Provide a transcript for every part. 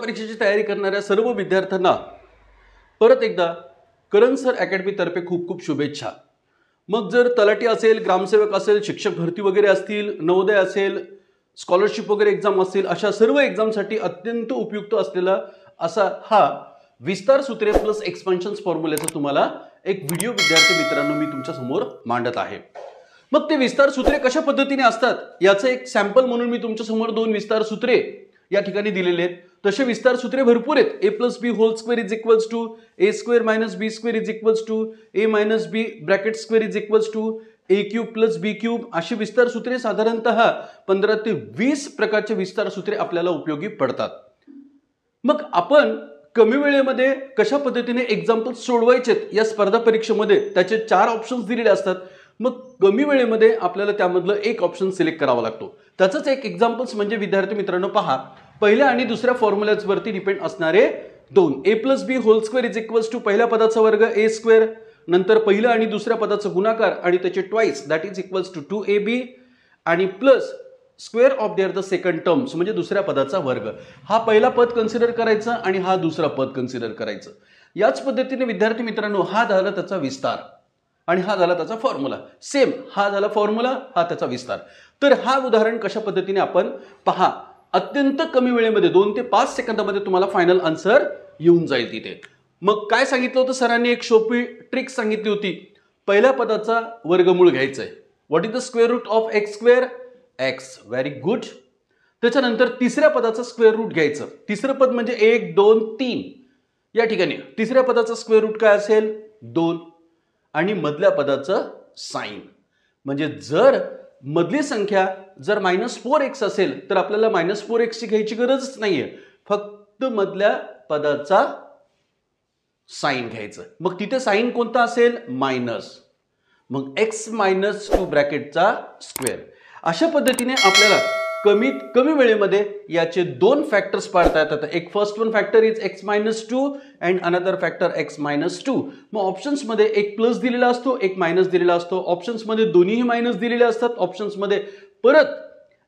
परीक्षेची तयारी करणाऱ्या सर्व विद्यार्थ्यांना परत एकदा करण सर अकॅडमी तर्फे खूप खूप शुभेच्छा। मग जर तलाठी असेल, ग्रामसेवक असेल, शिक्षक भरती वगैरे असतील, नवोदय असेल, स्कॉलरशिप वगैरे एग्जाम असतील, अशा सर्व एग्जामसाठी अत्यंत उपयुक्त असलेला असा हा विस्तार सूत्रे प्लस एक्सपान्शन फॉर्म्युल्याचा तुम्हाला एक व्हिडिओ विद्यार्थी मित्रांनो मी तुमच्या समोर मांडत आहे। मग ते विस्तार सूत्रे कशा पद्धतीने असतात याचं एक सॅम्पल म्हणून मी तुमच्या समोर दोन विस्तार सूत्रे या ठिकाणी दिलेले आहेत। तसे विस्तार सूत्रे भरपूर आहेत। a + b whole square is equals to a square minus b square is equals to a minus b bracket square is equals to a cube plus b cube अशी विस्तार सूत्रे साधारणतः 15 ते 20 प्रकारचे विस्तार सूत्रे आपल्याला उपयोगी पडतात। मग आपण कमी वेळेमध्ये कशा पद्धतीने एक्झाम्पल सोडवायचे या स्पर्धा परीक्षेमध्ये त्याचे 4 ऑप्शन्स दिलेले असतात। मग कमी वेळेमध्ये आपल्याला त्यामधलं एक ऑप्शन सिलेक्ट करावा लागतो। त्याचंच एक एक्झाम्पल्स म्हणजे विद्यार्थी मित्रांनो पहा, पहिल्या आणि दुसऱ्या फॉर्म्युल्यावरती डिपेंड असणारे दोन a + b whole square is equals to पहिल्या पदाचा वर्ग a स्क्वेअर, नंतर पहिल्या आणि दुसऱ्या पदाचा गुणाकार आणि त्याचे twice that is equals to 2ab आणि plus square of the second terms म्हणजे दुसऱ्या पदाचा वर्ग। हा पहिला पद कन्सिडर करायचा आणि हा दुसरा पद कन्सिडर करायचं। याच पद्धतीने विद्यार्थी मित्रांनो हा झाला त्याचा विस्तार आणि हा झाला त्याचा फॉर्म्युला। सेम हा झाला फॉर्म्युला, हा त्याचा विस्तार। तर हा उदाहरण कशा पद्धतीने आपण पहा, अत्यंत कमी वेळेमध्ये 2 ते 5 सेकंदामध्ये तुम्हाला फायनल आन्सर येऊन जाईल तिथे। मग काय सांगितलं होतं सरांनी, एक सोपी ट्रिक सांगितली होती। पहिल्या पदाचा वर्गमूळ घ्यायचा आहे। What is the square root of x square? x, very good. त्याच्यानंतर तिसऱ्या पदाचा स्क्वेअर रूट घ्यायचं। तिसरं पद म्हणजे 1 2 3 या ठिकाणी तिसऱ्या पदाचा स्क्वेअर रूट काय असेल? 2 आणि मधल्या पदाचं साइन। म्हणजे जर मधली संख्या जर -4x असेल तर आपल्याला -4x ची घ्यायची गरजच नाहीये, फक्त मधल्या पदाचा साइन घ्यायचं। मग तिथे साइन कोणता असेल? मायनस, मग x - 2 ब्रॅकेटचा स्क्वेअर। अशा पद्धतीने आपल्याला कमीत कमी वेळेमध्ये याचे दोन फॅक्टर्स पाडता येतात। एक first one factor is x - 2 and another factor x - 2। मग ऑप्शन्स मध्ये एक प्लस दिलेला असतो, एक मायनस दिलेला असतो। ऑप्शन्स मध्ये दोन्हीही मायनस दिलेले असतात। ऑप्शन्स मध्ये परत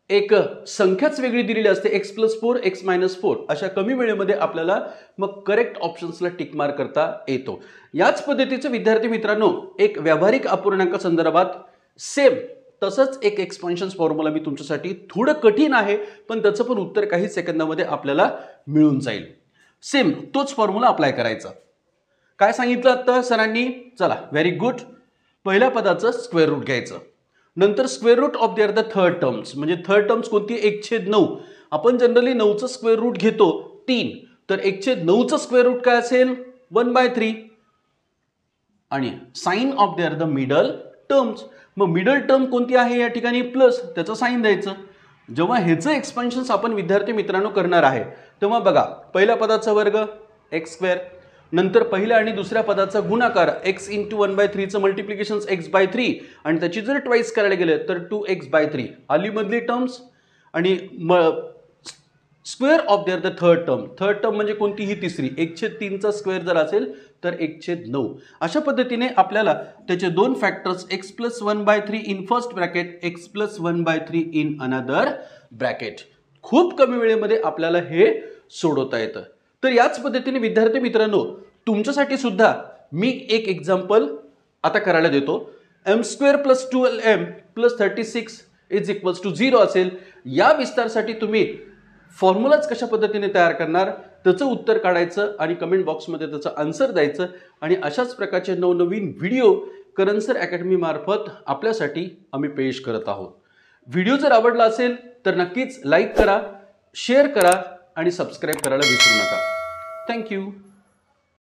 एक संख्याच वेगळी दिलेली असते, x + 4 x - 4। अशा कमी वेळेमध्ये आपल्याला मग करेक्ट ऑप्शन्सला टिक मार्क करता येतो। याच पद्धतीचे विद्यार्थी मित्रांनो एक व्यावहारिक अपूर्णांक संदर्भात सेम तसंच एक एक्सपान्शन फॉर्म्युला मी तुमच्यासाठी थोडं कठीण आहे, पण त्याचं पण उत्तर काही सेकंदामध्ये आपल्याला मिळून जाईल। सेम तोच फॉर्म्युला अप्लाय करायचा। काय सांगितलं आता सरांनी? चला व्हेरी गुड। पहिल्या पदाचं स्क्वेअर रूट घ्यायचं, नंतर square root of the third terms म्हणजे थर्ड टर्म्स कोणती? 1/9। आपण जनरली 9चं स्क्वेअर रूट घेतो 3, तर 1/9चं स्क्वेअर रूट काय असेल? 1/3 आणि sign of the middle terms. मग मिडल टर्म कोणती आहे या ठिकाणी? प्लस, त्याचं साइन द्यायचं। जेव्हा ह्याचं एक्सपान्शन आपण विद्यार्थी मित्रांनो करणार आहे तेव्हा बघा, पहिल्या पदाचा वर्ग x स्क्वेअर, नंतर पहिल्या आणि दुसऱ्या पदाचा गुणाकार x × 1/3 चं मल्टिप्लिकेशन x/3 आणि त्याची जर ट्वाइस करायला गेले तर 2x/3 आली मधली टर्म्स आणि square of the third term. Third term म्हणजे कोणतीही तिसरी, 1/3 चा स्क्वेअर जर असेल तर 1/9। अशा पद्धतीने आपल्याला त्याचे दोन factors x + 1/3 in first bracket, x + 1/3 in another bracket खूप कमी वेळेमध्ये आपल्याला हे सोडवता येतं। तर याच पद्धतीने विद्यार्थी मित्रांनो तुमच्यासाठी सुद्धा मी एक एक्झाम्पल आता करायला देतो। m² + 12m + 36 is equals to 0 असेल। या विस्तारासाठी तुम्ही फॉर्म्युलाच कशा पद्धतीने तयार करणार त्याचं उत्तर काढायचं आणि कमेंट बॉक्समध्ये त्याचं आन्सर द्यायचं। आणि अशाच प्रकारचे नवनवीन व्हिडिओ करण सर अकॅडमी मार्फत आपल्यासाठी आम्ही पेश करत आहोत। व्हिडिओ जर आवडला असेल तर नक्कीच लाईक करा, शेअर करा आणि सबस्क्राईब करायला विसरू नका। थँक्यू।